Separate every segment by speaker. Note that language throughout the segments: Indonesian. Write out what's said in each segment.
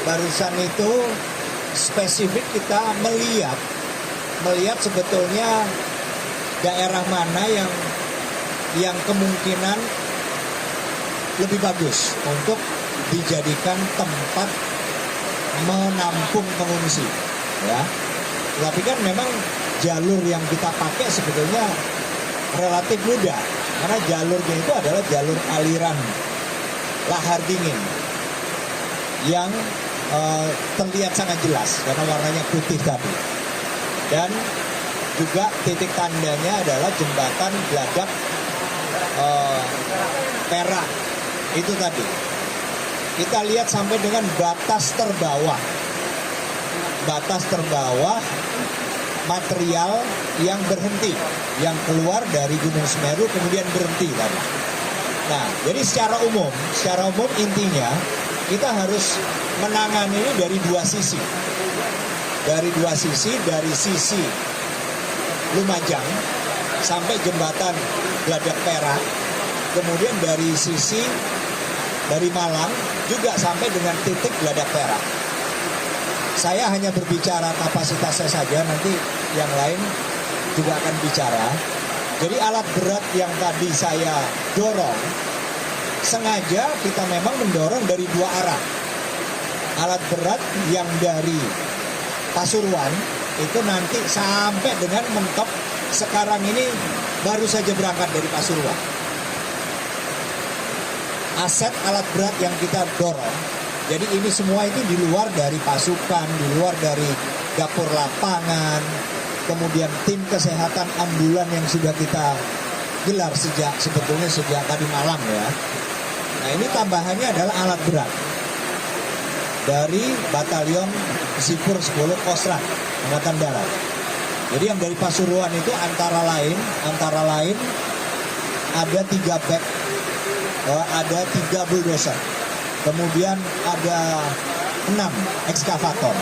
Speaker 1: Barusan itu spesifik kita melihat sebetulnya daerah mana yang kemungkinan lebih bagus untuk dijadikan tempat menampung pengungsi, ya. Tapi kan memang jalur yang kita pakai sebetulnya relatif mudah, karena jalurnya itu adalah jalur aliran lahar dingin yang terlihat sangat jelas karena warnanya putih tadi. Dan juga titik tandanya adalah jembatan Geladak Perak itu tadi. Kita lihat sampai dengan batas terbawah material yang berhenti, yang keluar dari Gunung Semeru kemudian berhenti tadi. Nah, jadi secara umum intinya kita harus menangani ini dari dua sisi. Dari sisi Lumajang sampai jembatan Geladak Perak, kemudian dari Malang juga sampai dengan titik Geladak Perak. Saya hanya berbicara kapasitasnya saja, nanti yang lain juga akan bicara. Jadi alat berat yang tadi saya dorong, sengaja kita memang mendorong dari dua arah. Alat berat yang dari Pasuruan itu nanti sampai dengan mentok, sekarang ini baru saja berangkat dari Pasuruan. Aset alat berat yang kita dorong, jadi ini semua itu di luar dari pasukan, di luar dari dapur lapangan, kemudian tim kesehatan ambulan yang sudah kita gelar sejak tadi malam, ya. Nah, ini tambahannya adalah alat berat dari Batalion Sipur 10 Kostrat Angkatan Darat. Jadi yang dari Pasuruan itu antara lain ada 3 bek, ada 3 bulldozer, kemudian ada 6 ekskavator,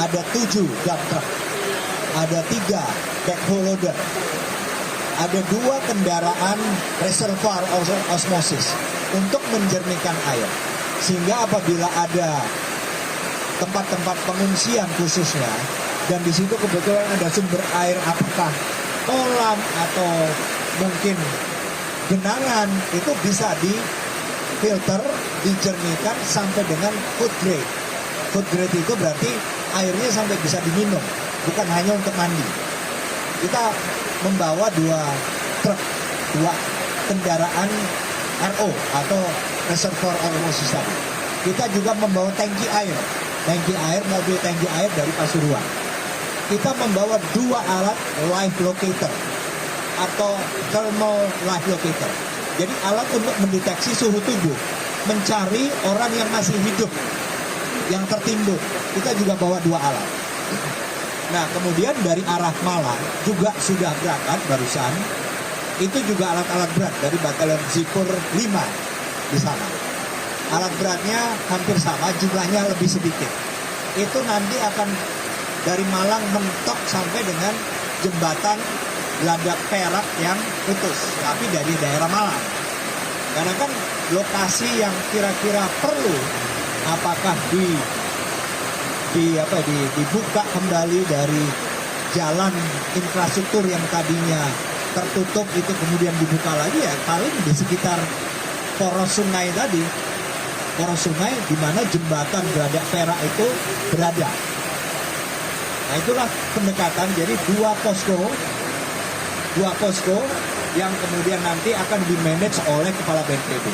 Speaker 1: ada 7 dump truck, ada 3 backhoe loader, ada 2 kendaraan reservoir osmosis untuk menjernihkan air. Sehingga apabila ada tempat-tempat pengungsian khususnya, dan di situ kebetulan ada sumber air, apakah kolam atau mungkin genangan, itu bisa difilter, dijernihkan sampai dengan food grade. Food grade itu berarti airnya sampai bisa diminum, bukan hanya untuk mandi. Kita membawa 2 truk, 2 kendaraan RO atau reservoir osmosis tadi. Kita juga membawa mobil tangki air dari Pasuruan. Kita membawa 2 alat live locator atau thermal live locator. Jadi alat untuk mendeteksi suhu tubuh, mencari orang yang masih hidup, yang tertimbun. Kita juga bawa 2 alat. Nah, kemudian dari arah Malang juga sudah berangkat barusan. Itu juga alat-alat berat dari Batalion Sipur 5 di sana. Alat beratnya hampir sama, jumlahnya lebih sedikit. Itu nanti akan dari Malang mentok sampai dengan jembatan Geladak Perak yang putus, tapi dari daerah Malang. Karena kan lokasi yang kira-kira perlu, apakah dibuka kembali dari jalan infrastruktur yang tadinya tertutup itu kemudian dibuka lagi, ya paling di sekitar poros sungai tadi, poros sungai di mana jembatan Geladak Perak itu berada. Nah, itulah pendekatan. Jadi 2 posko yang kemudian nanti akan dimanage oleh Kepala BNPB.